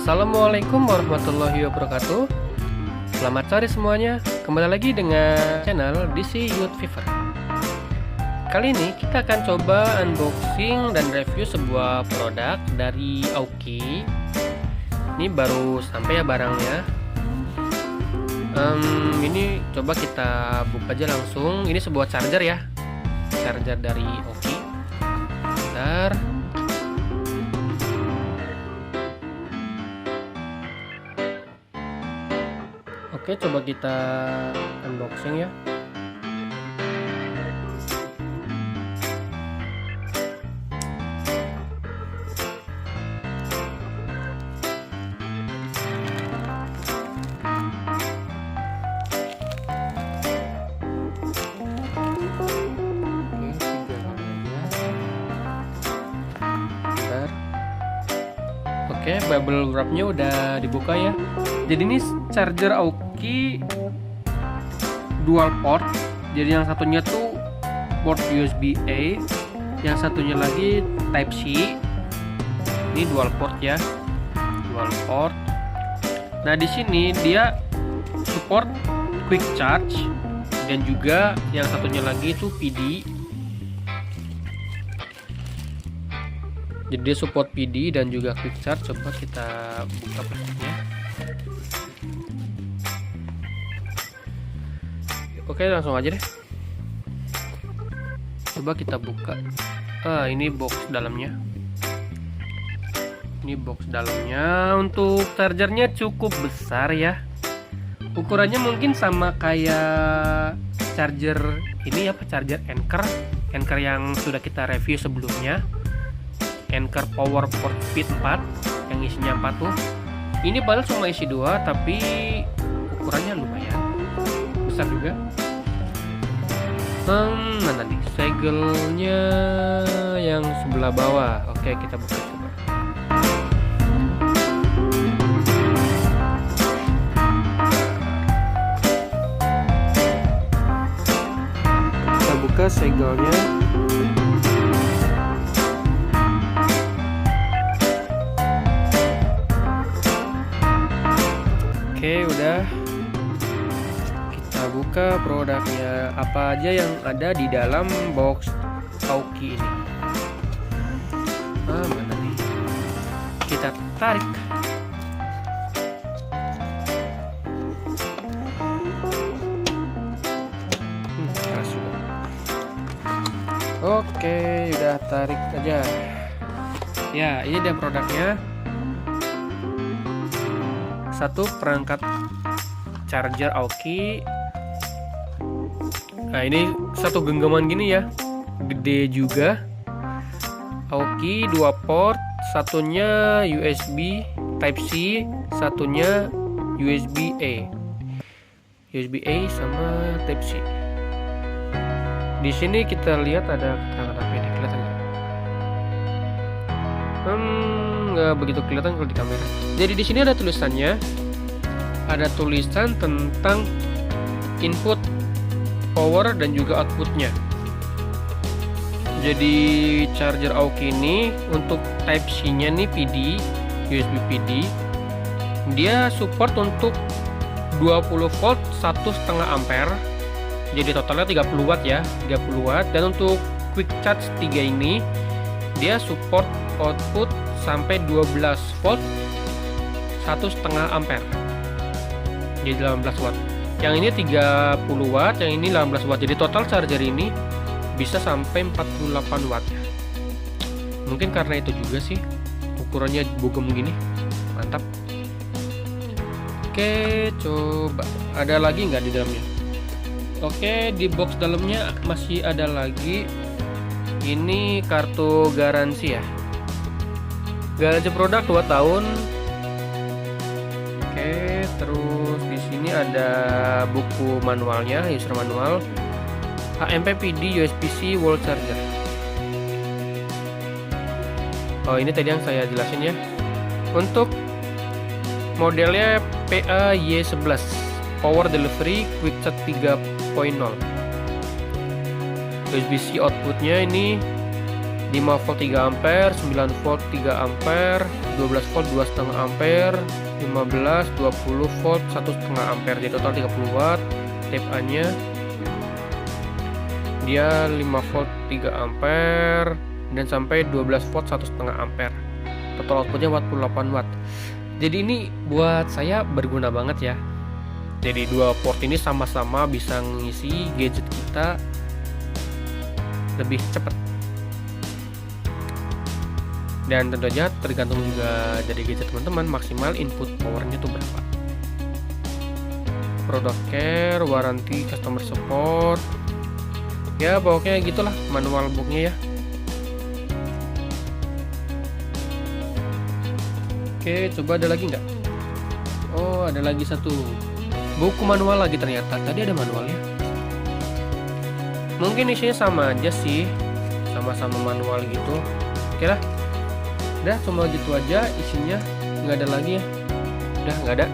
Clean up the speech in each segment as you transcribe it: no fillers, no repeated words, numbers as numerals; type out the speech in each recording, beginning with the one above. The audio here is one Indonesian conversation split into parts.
Assalamualaikum warahmatullahi wabarakatuh. Selamat sore semuanya. Kembali lagi dengan channel DC Youth Fever. Kali ini kita akan coba unboxing dan review sebuah produk dari Aoki. Ini baru sampai ya barangnya. Ini coba kita buka aja langsung. Ini sebuah charger ya, charger dari Aoki. Bentar. Oke, coba kita unboxing ya. Oke, bubble wrapnya udah dibuka ya. Jadi ini charger Aoki dual port. Jadi yang satunya tuh port USB A, yang satunya lagi Type C. Ini dual port ya, dual port. Nah di sini dia support quick charge dan juga yang satunya lagi itu PD. Jadi dia support PD dan juga quick charge. Coba kita buka plastiknya. Oke, langsung aja deh. Coba kita buka. Ini box dalamnya. Ini box dalamnya. Untuk chargernya cukup besar ya. Ukurannya mungkin sama kayak charger ini apa? Charger Anker yang sudah kita review sebelumnya. Anker Power Port Speed 4 yang isinya 4 tuh. Ini padahal cuma isi 2 tapi ukurannya lumayan besar juga. Mana nih segelnya yang sebelah bawah. Oke, kita buka coba. Kita buka segelnya. Oke, udah. Kita buka produknya, apa aja yang ada di dalam box Aoki ini. Mana nih? Kita tarik. Keras juga. Oke, udah tarik aja. Ya, ini dia produknya. Satu perangkat charger Aoki. Nah ini satu genggaman gini ya, gede juga. Aoki 2 port, satunya USB Type C, satunya USB A. USB A sama Type C. Di sini kita lihat ada keterangan apa ini, kelihatan nggak? Nggak begitu kelihatan kalau di kamera. Jadi di sini ada tulisannya, ada tulisan tentang input, power dan juga outputnya. Jadi charger Aoki ini untuk Type C nya nih PD, USB PD. Dia support untuk 20 volt 1,5 ampere. Jadi totalnya 30 watt ya, 30 watt. Dan untuk quick charge 3 ini dia support output sampai 12 volt 1,5 ampere. Jadi 18 watt. Yang ini 30 watt, yang ini 18 watt. Jadi total charger ini bisa sampai 48 watt. Mungkin karena itu juga sih ukurannya bugem gini. Mantap. Oke, coba ada lagi nggak di dalamnya? Oke, di box dalamnya masih ada lagi. Ini kartu garansi ya. Garansi produk 2 tahun. Oke, terus di sini ada buku manualnya, user manual, HMP PD USB-C wall charger. Oh, ini tadi yang saya jelasin ya. Untuk modelnya PA-Y11 Power Delivery Quick Charge 3.0. USB-C outputnya ini 5 volt 3 ampere, 9 volt 3 ampere, 12 volt 2,5 ampere, 15, 20 volt 1,5 ampere, jadi total 30 watt. Type A nya dia 5 volt 3 ampere dan sampai 12 volt 1,5 ampere. Total outputnya 48 watt. Jadi ini buat saya berguna banget ya. Jadi dua port ini sama-sama bisa ngisi gadget kita lebih cepat. Dan tentu aja tergantung juga dari gadget teman-teman maksimal input powernya tuh berapa. Product care, warranty, customer support. Ya pokoknya gitulah manual booknya ya. Oke, coba ada lagi nggak? Oh, ada lagi satu. Buku manual lagi ternyata. Tadi ada manualnya. Mungkin isinya sama aja sih. Sama-sama manual gitu. Oke lah. Udah, cuma gitu aja isinya. Nggak ada lagi ya. Udah, nggak ada.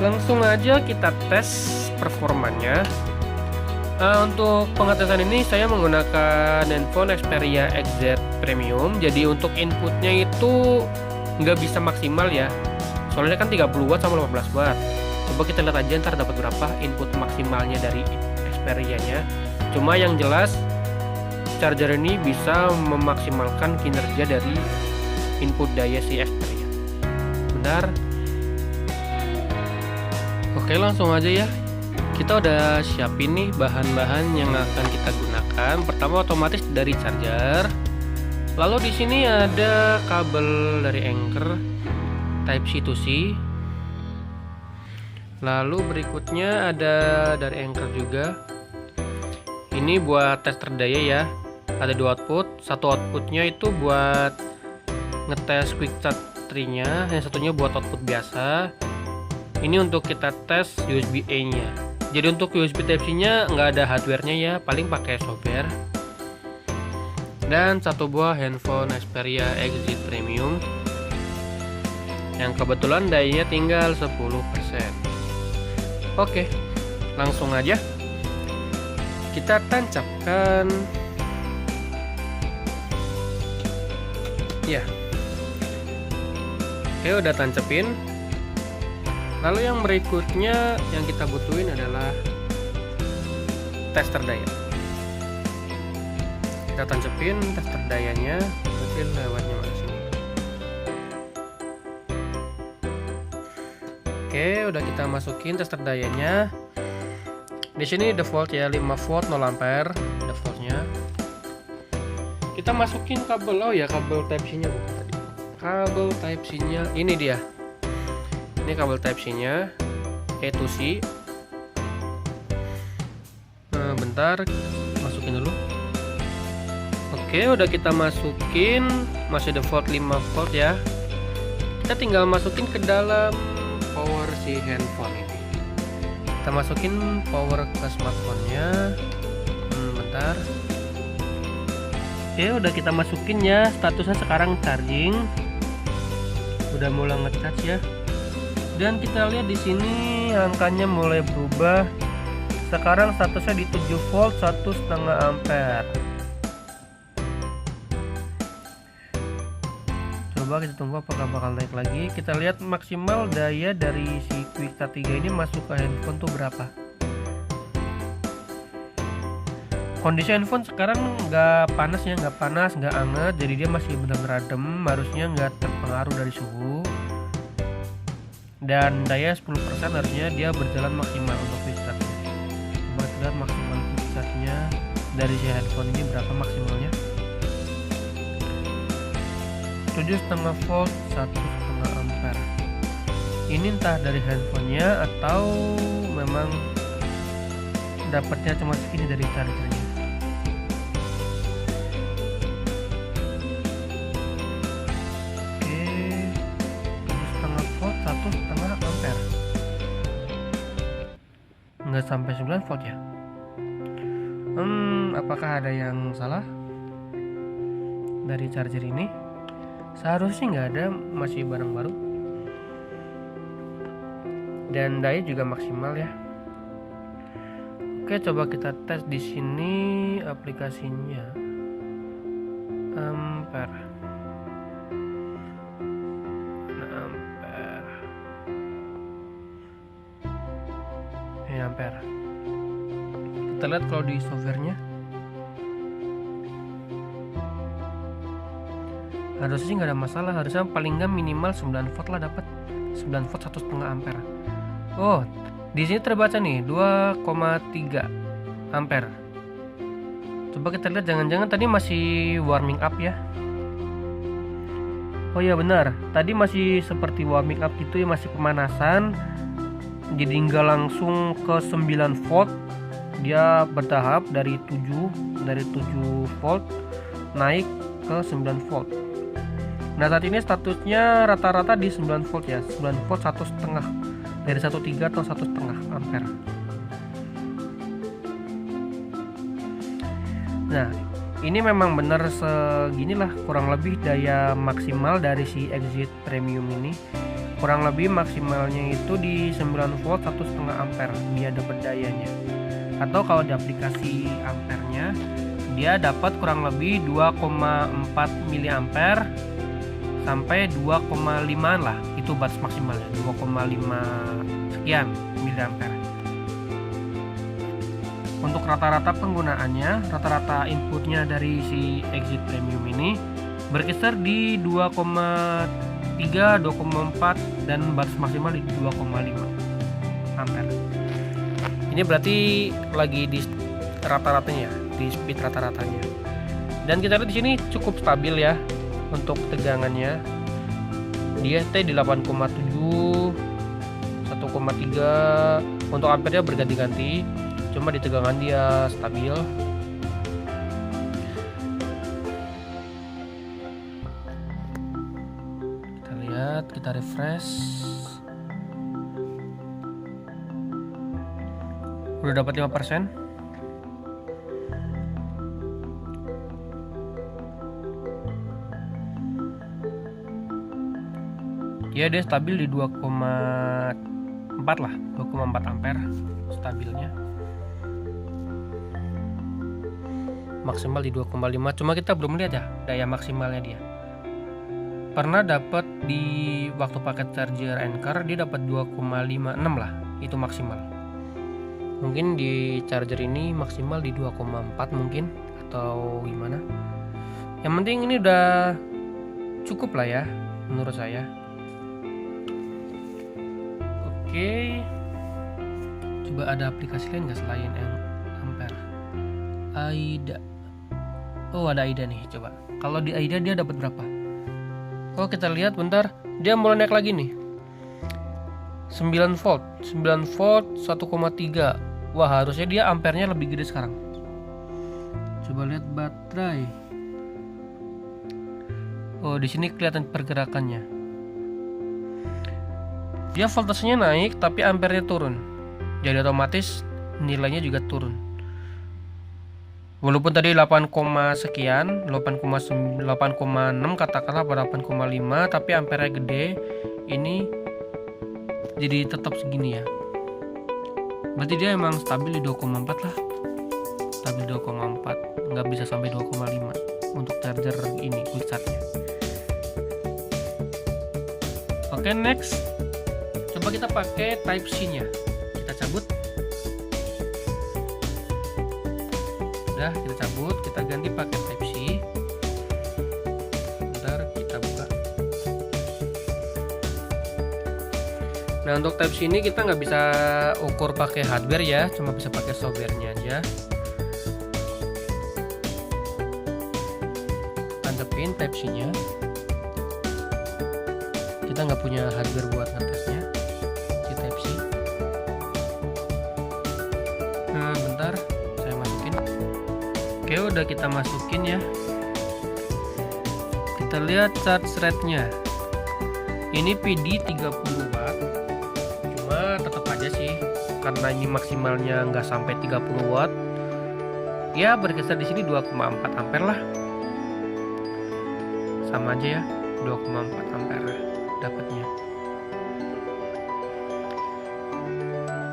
Langsung aja kita tes performanya. Untuk pengetesan ini saya menggunakan handphone Xperia XZ Premium. Jadi untuk inputnya itu nggak bisa maksimal ya, soalnya kan 30 watt sama 15 watt. Coba kita lihat aja ntar dapat berapa input maksimalnya dari Xperia nya. Cuma yang jelas charger ini bisa memaksimalkan kinerja dari input daya si Xperia. Benar. Oke, langsung aja ya. Kita udah siapin nih bahan-bahan yang akan kita gunakan. Pertama otomatis dari charger. Lalu di sini ada kabel dari Anker Type C to C. Lalu berikutnya ada dari Anker juga. Ini buat tester daya ya. Ada dua output. Satu outputnya itu buat ngetes quick start tree-nya, yang satunya buat output biasa. Ini untuk kita tes USB A nya. Jadi untuk USB Type C nya nggak ada hardware-nya ya, paling pakai software. Dan satu buah handphone Xperia XZ Premium yang kebetulan dayanya tinggal 10%. Oke, langsung aja kita tancapkan ya. Oke, udah tancepin. Lalu yang berikutnya yang kita butuhin adalah tester daya. Kita tancepin tester dayanya, berarti lewatnya mana sini. Oke, udah kita masukin tester dayanya. Di sini default ya 5 volt 0 ampere defaultnya. Kita masukin kabel, oh ya kabel Type C nya bukan tadi. Kabel Type C nya ini dia. Ini kabel Type C nya A to C. Nah, bentar masukin dulu. Oke, udah kita masukin, masih default 5 volt ya. Kita tinggal masukin ke dalam power si handphone ini. Kita masukin power ke smartphone-nya. Bentar. Oke, udah kita masukin ya. Statusnya sekarang charging. Udah mulai nge-charge ya. Dan kita lihat di sini angkanya mulai berubah. Sekarang statusnya di 7 volt 1,5 ampere. Coba kita tunggu apakah bakal naik lagi. Kita lihat maksimal daya dari si QuickStart 3 ini masuk ke handphone tuh berapa. Kondisi handphone sekarang nggak panas ya, nggak panas, nggak anget, jadi dia masih benar-benar adem, harusnya nggak terpengaruh dari suhu. Dan daya 10% harusnya dia berjalan maksimal untuk QuickStart. Coba kita lihat maksimal QuickStart-nya dari si handphone ini berapa maksimalnya. 7,5 volt 1,5 ampere. Ini entah dari handphonenya atau memang dapatnya cuma segini dari chargernya. Oke, 7,5 volt 1,5 ampere. Nggak sampai 9 volt ya. Apakah ada yang salah dari charger ini? Seharusnya nggak ada, masih barang baru. Dan daya juga maksimal ya. Oke, coba kita tes di sini aplikasinya. ampere. Ini ampere. Kita lihat kalau di softwarenya. Harusnya sih nggak ada masalah, harusnya paling nggak minimal 9 volt lah dapat. 9 volt 1,5 ampere. Oh, di sini terbaca nih 2,3 ampere. Coba kita lihat, jangan-jangan tadi masih warming up ya. Oh iya benar, tadi masih seperti warming up gitu ya, masih pemanasan. Jadi nggak langsung ke 9 volt. Dia bertahap dari 7 volt naik ke 9 volt. Nah saat ini statusnya rata-rata di 9 volt ya, 9 volt 1,5 dari 1,3 atau 1,5 ampere. Nah ini memang benar seginilah kurang lebih daya maksimal dari si Exit Premium ini. Kurang lebih maksimalnya itu di 9 volt 1,5 ampere dia dapat dayanya. Atau kalau di aplikasi ampernya dia dapat kurang lebih 2,4 miliampere sampai 2,5 lah, itu batas maksimalnya 2,5 sekian miliampere. Untuk rata-rata penggunaannya, rata-rata inputnya dari si Exit Premium ini berkisar di 2,3, 2,4 dan batas maksimal di 2,5 ampere. Ini berarti lagi di rata-ratanya, di speed rata-ratanya. Dan kita lihat di sini cukup stabil ya. Untuk tegangannya dia stay di 8,7, 1,3. Untuk ampernya berganti-ganti, cuma di tegangan dia stabil. Kita lihat, kita refresh. Udah dapat 5%. Ya dia stabil di 2,4 lah, 2,4 ampere stabilnya. Maksimal di 2,5. Cuma kita belum lihat ya daya maksimalnya dia. Pernah dapat di waktu paket charger Anker dia dapat 2,56 lah, itu maksimal. Mungkin di charger ini maksimal di 2,4 mungkin atau gimana. Yang penting ini udah cukup lah ya menurut saya. Oke, coba ada aplikasi lain nggak selain Ampere? AIDA. Oh ada AIDA nih, coba. Kalau di AIDA dia dapat berapa? Oh kita lihat bentar, dia mulai naik lagi nih. 9 volt 1,3. Wah harusnya dia ampernya lebih gede sekarang. Coba lihat baterai. Oh di sini kelihatan pergerakannya. Dia voltasenya naik tapi ampernya turun. Jadi otomatis nilainya juga turun. Walaupun tadi 8, sekian, 8,6 katakanlah pada 8,5, tapi ampernya gede, ini jadi tetap segini ya. Berarti dia emang stabil di 2,4 lah. Stabil 2,4, nggak bisa sampai 2,5 untuk charger ini quick charge-nya. Oke, next. Coba kita pakai Type C-nya. Kita cabut. Udah, kita cabut, kita ganti pakai Type C. Bentar, kita buka. Nah, untuk Type C ini kita nggak bisa ukur pakai hardware ya, cuma bisa pakai software-nya aja. Antepin Type C-nya. Kita nggak punya hardware buat ngetesnya. Si Type C. Nah, bentar, saya masukin. Oke, udah kita masukin ya. Kita lihat charge rate-nya. Ini PD 30 watt. Cuma tetap aja sih, karena ini maksimalnya nggak sampai 30 watt. Ya, berkisar di sini 2,4 ampere lah. Sama aja ya, 2,4 ampere dapatnya.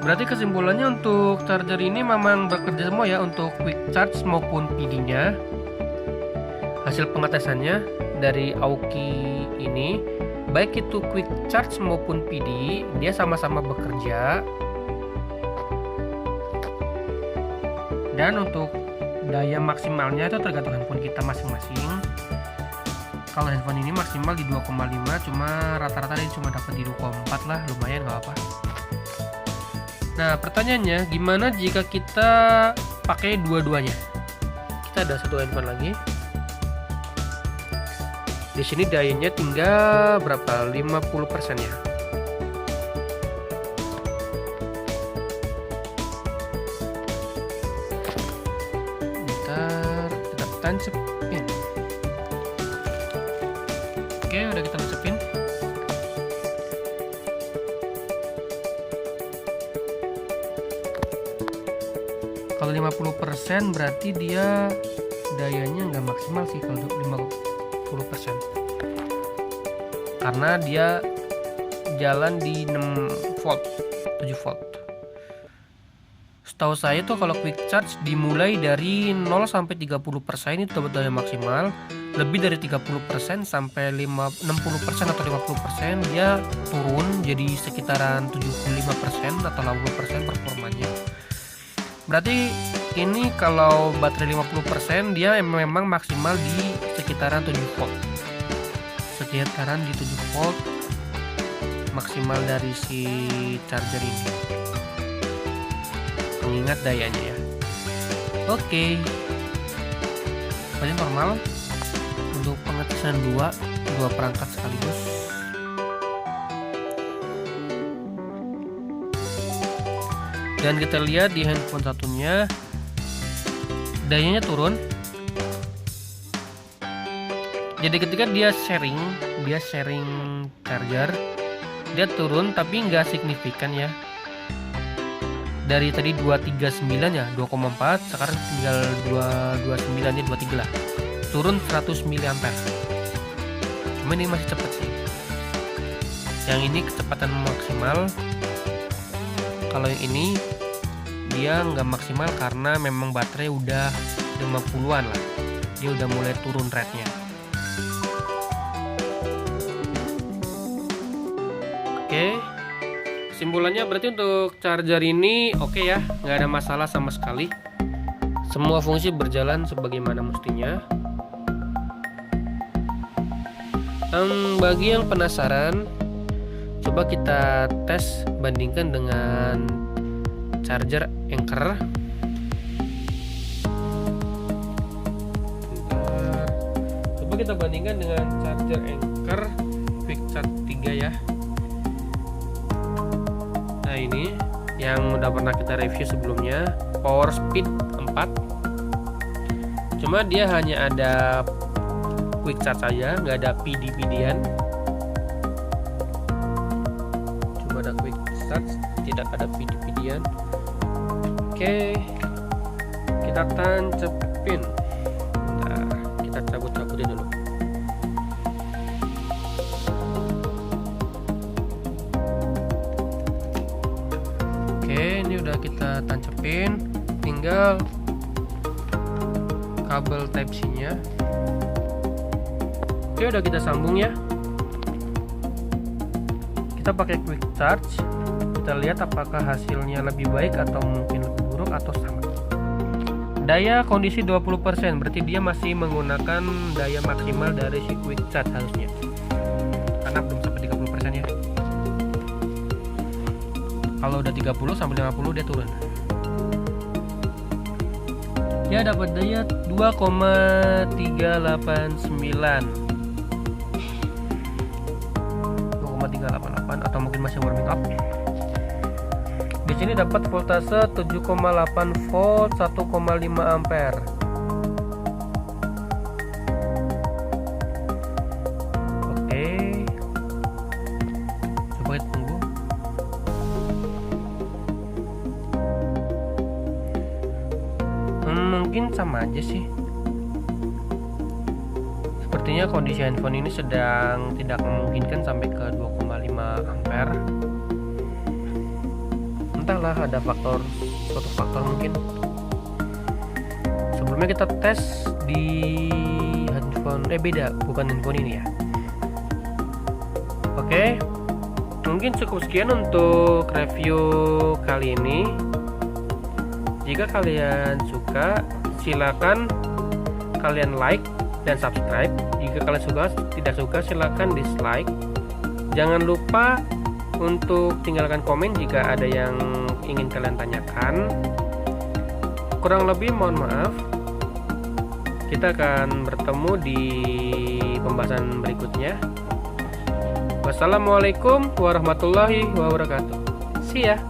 Berarti kesimpulannya untuk charger ini memang bekerja semua ya untuk quick charge maupun PD-nya. Hasil pengetesannya dari Aoki ini, baik itu quick charge maupun PD, dia sama-sama bekerja. Dan untuk daya maksimalnya itu tergantung handphone kita masing-masing. Kalau handphone ini maksimal di 2,5, cuma rata-rata ini cuma dapat di 2,4 lah, lumayan nggak apa. Nah, pertanyaannya gimana jika kita pakai dua-duanya? Kita ada satu handphone lagi. Di sini dayanya tinggal berapa? 50% ya. Kita tancapin. Oke, udah kita tancapin. Kalau 50% berarti dia dayanya nggak maksimal sih kalau 50%, karena dia jalan di 6 volt 7 volt. Setahu saya tuh kalau quick charge dimulai dari 0 sampai 30% itu dapat daya maksimal. Lebih dari 30% sampai 60% atau 50% dia turun jadi sekitaran 75% atau 80% performanya. Berarti ini kalau baterai 50% dia memang maksimal di sekitaran 7 volt. Sekitaran di 7 volt maksimal dari si charger ini. Mengingat dayanya ya. Oke. Berarti normal untuk pengetesan dua perangkat sekaligus. Dan kita lihat di handphone satunya dayanya turun. Jadi ketika dia sharing charger, dia turun tapi nggak signifikan ya. Dari tadi 239 ya, 2,4, sekarang tinggal 229 ya, 23 lah. Turun 100 mAh. Cuma ini masih cepat sih. Yang ini kecepatan maksimal. Kalau yang ini dia nggak maksimal karena memang baterai udah 50-an lah. Dia udah mulai turun rate-nya. Oke. Kesimpulannya berarti untuk charger ini oke ya, nggak ada masalah sama sekali. Semua fungsi berjalan sebagaimana mestinya. Bagi yang penasaran, coba kita tes bandingkan dengan charger Anker. Coba kita bandingkan dengan charger Anker Quick Charge 3 ya. Nah, ini yang udah pernah kita review sebelumnya, power speed 4. Cuma dia hanya ada quick charge saja, nggak ada PD-PD-an. Cuma ada quick charge, tidak ada PD-PD-an. Oke, kita tancepin. Nah, kita cabut-cabutin dulu. Oke, ini udah kita tancepin, tinggal kabel Type C nya. Oke, udah kita sambung ya. Kita pakai quick charge, kita lihat apakah hasilnya lebih baik atau mungkin lebih buruk atau sama. Daya kondisi 20%, berarti dia masih menggunakan daya maksimal dari si quick charge harusnya, karena belum sampai 30% ya. Kalau udah 30 sampai 50 dia turun. Dia dapat daya 2,389 atau mungkin masih warming up. Di sini dapat voltase 7,8 volt 1,5 ampere. Oke. Coba kita tunggu. Mungkin sama aja sih. Sepertinya kondisi handphone ini sedang tidak memungkinkan sampai ke 2,5 ampere. Entahlah, ada suatu faktor mungkin. Sebelumnya kita tes di handphone handphone beda, bukan handphone ini ya. Oke, mungkin cukup sekian untuk review kali ini. Jika kalian suka, silakan kalian like dan subscribe. Jika kalian tidak suka, silakan dislike. Jangan lupa untuk tinggalkan komen jika ada yang ingin kalian tanyakan. Kurang lebih mohon maaf. Kita akan bertemu di pembahasan berikutnya. Wassalamualaikum warahmatullahi wabarakatuh. See ya.